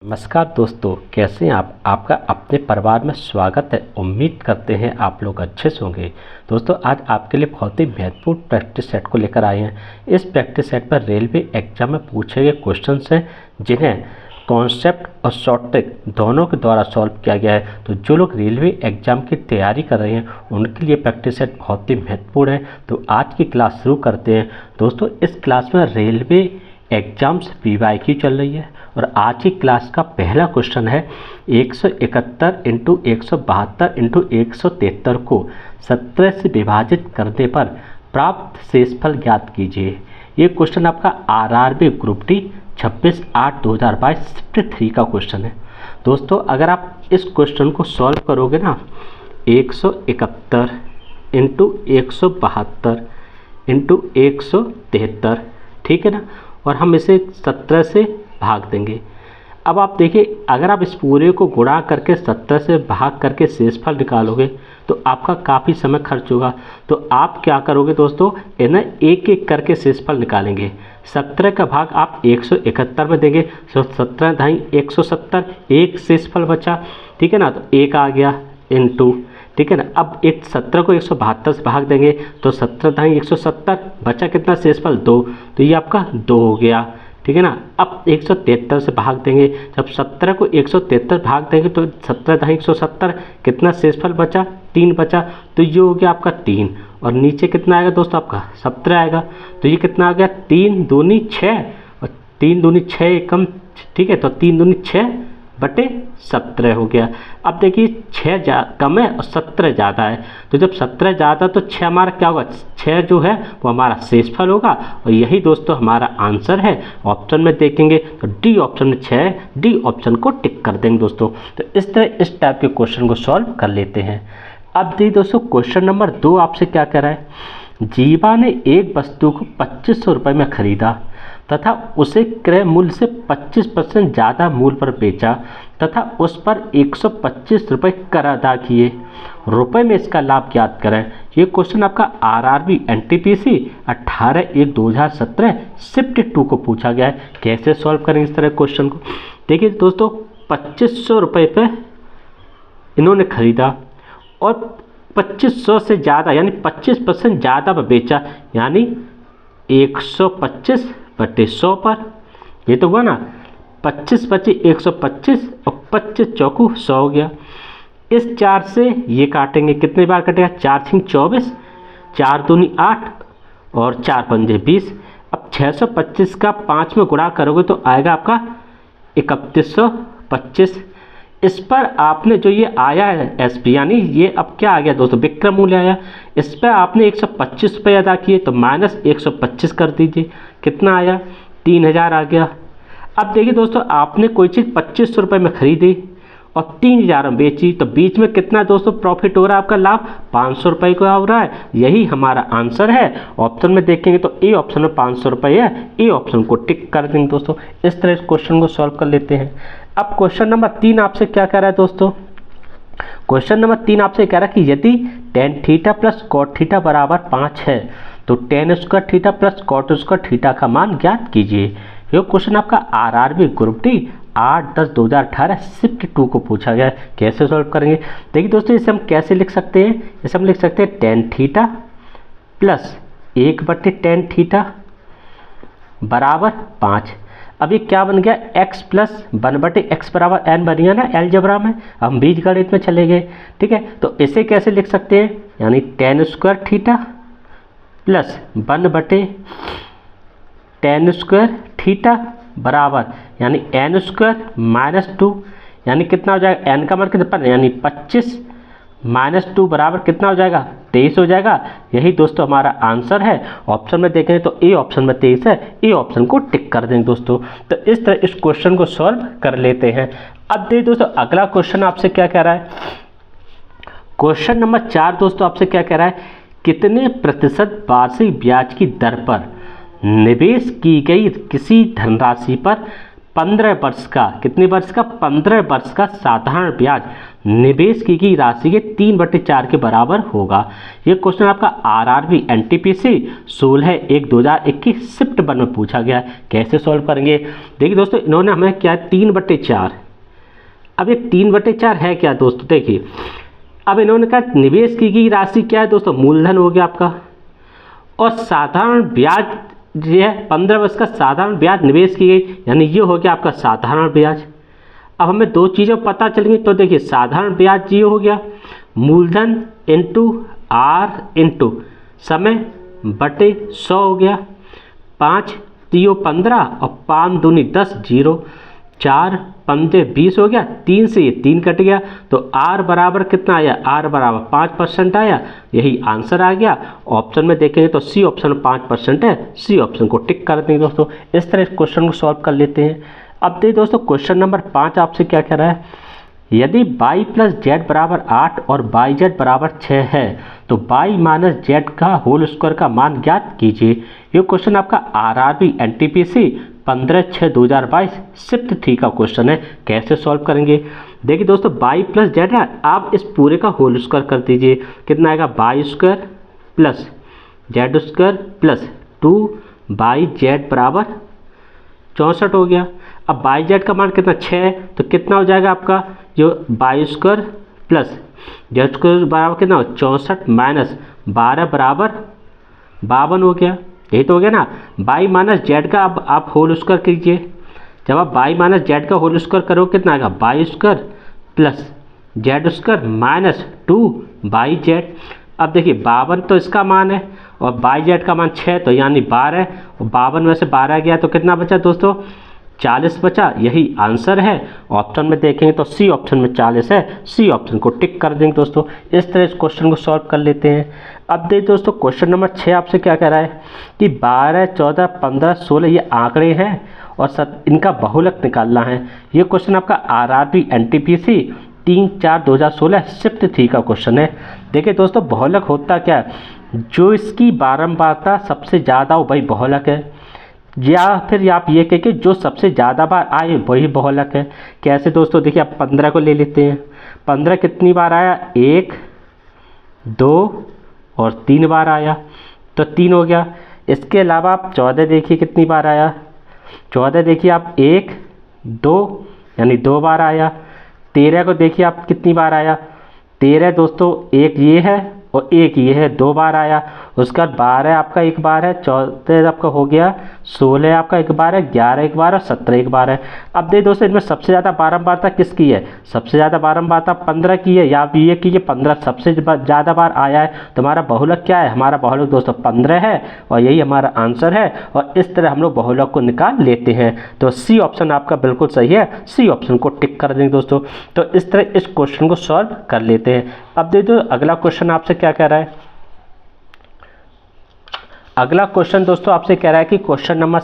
नमस्कार दोस्तों, कैसे हैं आप। आपका अपने परिवार में स्वागत है। उम्मीद करते हैं आप लोग अच्छे से होंगे। दोस्तों, आज आपके लिए बहुत ही महत्वपूर्ण प्रैक्टिस सेट को लेकर आए हैं। इस प्रैक्टिस सेट पर रेलवे एग्जाम में पूछे गए क्वेश्चंस हैं, जिन्हें कॉन्सेप्ट और शॉर्ट ट्रिक दोनों के द्वारा सॉल्व किया गया है। तो जो लोग रेलवे एग्जाम की तैयारी कर रहे हैं उनके लिए प्रैक्टिस सेट बहुत ही महत्वपूर्ण है। तो आज की क्लास शुरू करते हैं। दोस्तों, इस क्लास में रेलवे एग्जाम्स PYQ चल रही है और आज की क्लास का पहला क्वेश्चन है 171 × 172 × 173 को 17 से विभाजित करने पर प्राप्त शेषफल ज्ञात कीजिए। ये क्वेश्चन आपका RRB ग्रुप D 26/8/2022 शिफ्ट 3 का क्वेश्चन है। दोस्तों, अगर आप इस क्वेश्चन को सॉल्व करोगे ना 171 × 172 × 173, ठीक है ना, और हम इसे 17 से भाग देंगे। अब आप देखिए, अगर आप इस पूरे को गुणा करके 17 से भाग करके शेषफल निकालोगे तो आपका काफ़ी समय खर्च होगा। तो आप क्या करोगे दोस्तों, इन्हें एक एक करके शेषफल निकालेंगे। 17 का भाग आप 171 में देंगे, तो 17 × 170, एक शेषफल बचा, ठीक है ना, तो एक आ गया इनटू, ठीक है ना। अब एक 17 को 172 से भाग देंगे तो 17 × 170 बचा कितना शेषफल 2, तो ये आपका 2 हो गया, ठीक है ना। अब 173 से भाग देंगे, जब 17 को 173 भाग देंगे तो 17 × 170 कितना शेषफल बचा 3 बचा, तो ये हो गया आपका 3। और नीचे कितना आएगा दोस्तों, आपका 17 आएगा। तो ये कितना आ गया 3 दूनी 6 और 3 दूनी 6 एकम, ठीक है, तो 3 दूनी 6/17 हो गया। अब देखिए 6 कम है और 17 ज़्यादा है, तो जब 17 ज़्यादा तो 6 हमारा क्या होगा, 6 जो है वो हमारा शेषफल होगा और यही दोस्तों हमारा आंसर है। ऑप्शन में देखेंगे तो डी ऑप्शन में 6 है, डी ऑप्शन को टिक कर देंगे दोस्तों। तो इस तरह इस टाइप के क्वेश्चन को सॉल्व कर लेते हैं। अब देखिए दोस्तों, क्वेश्चन नंबर 2 आपसे क्या कह रहा है। जीवा ने एक वस्तु को 2500 रुपये में खरीदा तथा उसे क्रय मूल्य से 25% ज़्यादा मूल्य पर बेचा तथा उस पर 125 रुपये कर अदा किए। रुपये में इसका लाभ ज्ञात करें। ये क्वेश्चन आपका RRB NTPC 18/1/2017 शिफ्ट 2 को पूछा गया है। कैसे सॉल्व करेंगे इस तरह क्वेश्चन को। देखिए दोस्तों, 2500 रुपये पे इन्होंने खरीदा और 2500 से ज़्यादा यानी 25% ज़्यादा पर बेचा, यानी 125/100 पर, ये तो हुआ ना, 25 बचे 125 और 25 चौकू 100 हो गया। इस 4 से ये काटेंगे, कितने बार कटेगा, 4 × 24, 4 दूनी 8 और 4 पंजे 20। अब 625 का 5 में गुणा करोगे तो आएगा आपका 3125। इस पर आपने जो ये आया है SP, यानी ये अब क्या आ गया दोस्तों, विक्रय मूल्य आया। इस पर आपने 125 रुपये अदा किए तो माइनस 125 कर दीजिए, कितना आया 3000 आ गया। अब देखिए दोस्तों, आपने कोई चीज़ 2500 रुपये में खरीदी और 3000 में बेची, तो बीच में कितना दोस्तों प्रॉफिट हो रहा है, आपका लाभ 500 रुपये का हो रहा है। यही हमारा आंसर है। ऑप्शन में देखेंगे तो ए ऑप्शन में 500 रुपये है, ए ऑप्शन को टिक कर देंगे दोस्तों। इस तरह इस क्वेश्चन को सॉल्व कर लेते हैं। अब क्वेश्चन नंबर 3 आपसे क्या कह रहा है दोस्तों। क्वेश्चन नंबर 3 आपसे कह रहा है कि यदि tan theta plus cot theta बराबर 5 है तो tan square theta plus cot square theta का मान ज्ञात कीजिए। यह क्वेश्चन आपका RRB ग्रुप D 8/10/2018 शिफ्ट 2 को पूछा गया है। कैसे सॉल्व करेंगे, देखिए दोस्तों, इसे हम कैसे लिख सकते हैं। इसे हम लिख सकते हैं tan theta plus 1/tan theta बराबर 5। अब ये क्या बन गया, x प्लस 1/x बराबर n बन गया ना अलजेब्रा में। हम बीजगणित में चले गए, ठीक है। तो इसे कैसे लिख सकते हैं, यानी tan square theta plus 1/tan square theta बराबर यानी n स्क्वायर माइनस 2, यानी कितना हो जाएगा, n का मान कितना, यानी 25 माइनस 2 बराबर कितना हो जाएगा 23 हो जाएगा। यही दोस्तों हमारा आंसर है। ऑप्शन में देखें तो ए ऑप्शन में 23 है, ए ऑप्शन को टिक कर देंगे दोस्तों। तो इस तरह इस क्वेश्चन को सॉल्व कर लेते हैं। अब देखिए दोस्तों, अगला क्वेश्चन आपसे क्या कह रहा है। क्वेश्चन नंबर 4 दोस्तों आपसे क्या कह रहा है, कितने प्रतिशत वार्षिक ब्याज की दर पर निवेश की गई किसी धनराशि पर 15 वर्ष का, कितने वर्ष का, 15 वर्ष का साधारण ब्याज निवेश की गई राशि के 3/4 के बराबर होगा। ये क्वेश्चन आपका आरआरबी एनटीपीसी 16/1/2021 शिफ्ट 1 में पूछा गया है। कैसे सॉल्व करेंगे? देखिए दोस्तों, इन्होंने हमें क्या है 3/4। अब ये 3/4 है क्या दोस्तों? देखिए, अब इन्होंने कहा निवेश की गई राशि क्या है दोस्तों, मूलधन हो गया आपका, और साधारण ब्याज ये है 15 वर्ष का साधारण ब्याज निवेश की गई, यानी ये हो गया आपका साधारण ब्याज। अब हमें दो चीज़ें पता चलेंगी, तो देखिए साधारण ब्याज ये हो गया मूलधन इंटू आर इंटू समय बटे 100 हो गया, 5 3 15 और 5 दूनी 10, 0 4 15 20 हो गया, 3 से ये 3 कट गया, तो आर बराबर कितना आया, आर बराबर 5% आया। यही आंसर आ गया। ऑप्शन में देखेंगे तो सी ऑप्शन 5% है, सी ऑप्शन को टिक कर देंगे दोस्तों। इस तरह इस क्वेश्चन को सॉल्व कर लेते हैं। अब देखिए दोस्तों, क्वेश्चन नंबर 5 आपसे क्या कह रहा है, यदि y प्लस जेड बराबर 8 और बाई जेड बराबर 6 है तो y माइनस जेड का होल स्क्वायर का मान ज्ञात कीजिए। ये क्वेश्चन आपका आरआरबी एनटीपीसी 15/6/2022 शिफ्ट 3 का क्वेश्चन है। कैसे सॉल्व करेंगे? देखिए दोस्तों, y प्लस जेड है, आप इस पूरे का होल स्क्वायर कर दीजिए। कितना आएगा, y square plus Z square plus 2/z बराबर 64 हो गया। अब बाई जेड का मान कितना, 6 है, तो कितना हो जाएगा आपका जो by square plus Z square बराबर कितना हो, 64 माइनस 12 बराबर 52 हो गया। यही तो हो गया ना। बाई माइनस जेड का अब आप होल स्क्वायर कीजिए। जब आप बाई माइनस जेड का होल स्क्वायर करो कितना आएगा, by square plus Z square minus 2/z। अब देखिए 52 तो इसका मान है और बाई जेड का मान 6, तो यानी 12, और 52 में से 12 गया तो कितना बचा दोस्तों, 40 बचा। यही आंसर है। ऑप्शन में देखेंगे तो सी ऑप्शन में 40 है, सी ऑप्शन को टिक कर देंगे दोस्तों। इस तरह इस क्वेश्चन को सॉल्व कर लेते हैं। अब देखिए दोस्तों, क्वेश्चन नंबर 6 आपसे क्या कह रहा है कि 12 14 15 16 ये आंकड़े हैं और इनका बहुलक निकालना है। ये क्वेश्चन आपका आरआरबी एनटीपीसी 3/4/2016 शिफ्ट 3 का क्वेश्चन है। देखिए दोस्तों, बहुलक होता क्या है, जो इसकी बारंबारता सबसे ज़्यादा हो वही बहुलक है, या फिर आप ये कह के जो सबसे ज़्यादा बार आए वही बहुलक है। कैसे दोस्तों, देखिए आप 15 को ले लेते हैं। 15 कितनी बार आया, 1 2 और 3 बार आया, तो 3 हो गया। इसके अलावा आप 14 देखिए कितनी बार आया, 14 देखिए आप 1 2 यानी 2 बार आया। 13 को देखिए आप कितनी बार आया, 13 दोस्तों एक ये है और एक ये है, 2 बार आया। उसका 12 आपका 1 बार है, 14 आपका हो गया, 16 आपका 1 बार है, 11 1 बार और 17 1 बार है। अब देखिए दोस्तों, इनमें सबसे ज़्यादा बारंबारता किसकी है, सबसे ज़्यादा बारंबारता 15 की है, या ये कीजिए 15 सबसे ज़्यादा बार आया है, तो हमारा बहुलक क्या है, हमारा बहुलक दोस्तों 15 है और यही हमारा आंसर है। और इस तरह हम लोग बहुलक को निकाल लेते हैं। तो सी ऑप्शन आपका बिल्कुल सही है, सी ऑप्शन को टिक कर देंगे दोस्तों। तो इस तरह इस क्वेश्चन को सॉल्व कर लेते हैं। अब देखो अगला क्वेश्चन आपसे क्या कह रहा है, अगला क्वेश्चन दोस्तों आपसे कह रहा है कि क्वेश्चन नंबर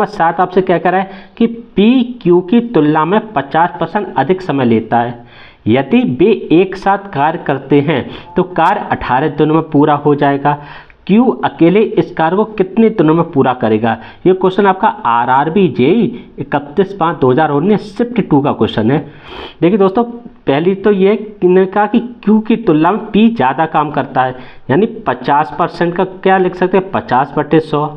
7 आपसे क्या कह रहा है कि पी क्यू की तुलना में 50% अधिक समय लेता है। यदि वे एक साथ कार्य करते हैं तो कार्य 18 दिनों में पूरा हो जाएगा। क्यू अकेले इस कार्य को कितने दिनों में पूरा करेगा। ये क्वेश्चन आपका आरआरबी जेई 31/5/2019 शिफ्ट 2 का क्वेश्चन है। देखिए दोस्तों, पहली तो ये कहा कि क्यू की तुलना में पी ज़्यादा काम करता है, यानी 50% का क्या लिख सकते हैं, 50/100।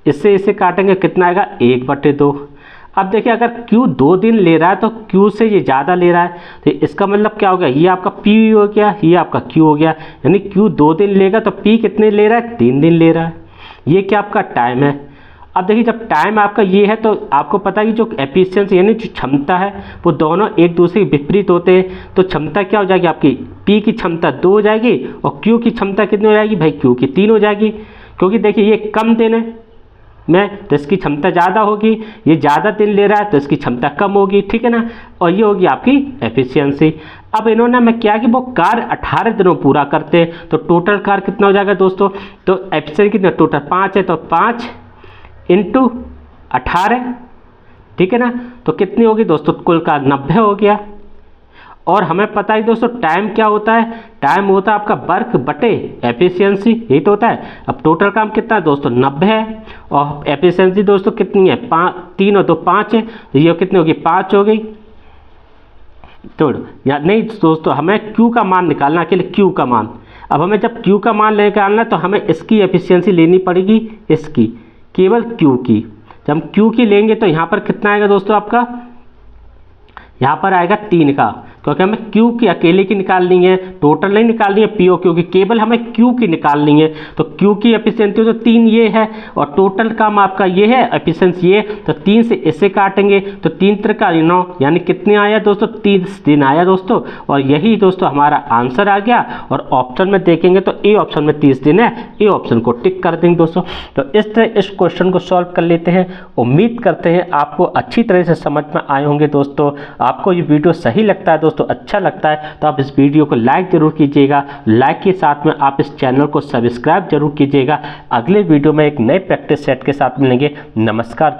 इससे इसे काटेंगे कितना आएगा, 1/2। अब देखिए अगर Q 2 दिन ले रहा है तो Q से ये ज़्यादा ले रहा है, तो इसका मतलब क्या हो गया, ये आपका P हो गया, ये आपका Q हो गया। यानी Q 2 दिन लेगा तो P कितने ले रहा है, 3 दिन ले रहा है। ये क्या आपका टाइम है। अब देखिए जब टाइम आपका ये है तो आपको पता है कि जो एफिशिएंसी यानी जो क्षमता है वो दोनों एक दूसरे के विपरीत होते हैं। तो क्षमता क्या हो जाएगी आपकी, P की क्षमता 2 हो जाएगी और Q की क्षमता कितनी हो जाएगी भाई, Q की 3 हो जाएगी। क्योंकि देखिए ये कम दिन है में तो इसकी क्षमता ज़्यादा होगी, ये ज़्यादा दिन ले रहा है तो इसकी क्षमता कम होगी, ठीक है ना। और ये होगी आपकी एफिशिएंसी। अब इन्होंने हमें क्या कि वो कार्य 18 दिनों पूरा करते हैं, तो टोटल कार्य कितना हो जाएगा दोस्तों, तो एफिशिएंसी कितना, टोटल 5 है तो 5 × 18, ठीक है ना। तो कितनी होगी दोस्तों, कुल कार्य 90 हो गया। और हमें पता है दोस्तों टाइम क्या होता है, टाइम होता है आपका वर्क बटे एफिशिएंसी, यही तो होता है। अब टोटल काम कितना है दोस्तों 90 है, और एफिशिएंसी दोस्तों कितनी है 3 और 2 5 है, तो ये कितनी होगी 5 हो गई। तो या नहीं दोस्तों, हमें Q का मान निकालना, अकेले Q का मान। अब हमें जब Q का मान निकालना तो हमें इसकी एफिशिएंसी लेनी पड़ेगी, इसकी, केवल Q की। जब हम Q की लेंगे तो यहाँ पर कितना आएगा दोस्तों आपका, यहाँ पर आएगा 3 का, क्योंकि हमें Q की अकेले की निकालनी है, टोटल नहीं निकालनी है PO Q की, केवल हमें Q की निकालनी है। तो Q की एफिशिएंसी तो 3 ये है, और टोटल काम आपका ये है, एफिशिएंसी ये, तो 3 से इससे काटेंगे तो 3 3 का 9, यानी कितने आया दोस्तों 30 दिन आया दोस्तों। और यही दोस्तों हमारा आंसर आ गया। और ऑप्शन में देखेंगे तो ए ऑप्शन में 30 दिन है, ए ऑप्शन को टिक कर देंगे दोस्तों। तो इस तरह इस क्वेश्चन को सॉल्व कर लेते हैं। उम्मीद करते हैं आपको अच्छी तरह से समझ में आए होंगे दोस्तों। आपको ये वीडियो सही लगता है दोस्तों, अच्छा लगता है तो आप इस वीडियो को लाइक जरूर कीजिएगा। लाइक के साथ में आप इस चैनल को सब्सक्राइब जरूर कीजिएगा। अगले वीडियो में एक नए प्रैक्टिस सेट के साथ मिलेंगे। नमस्कार।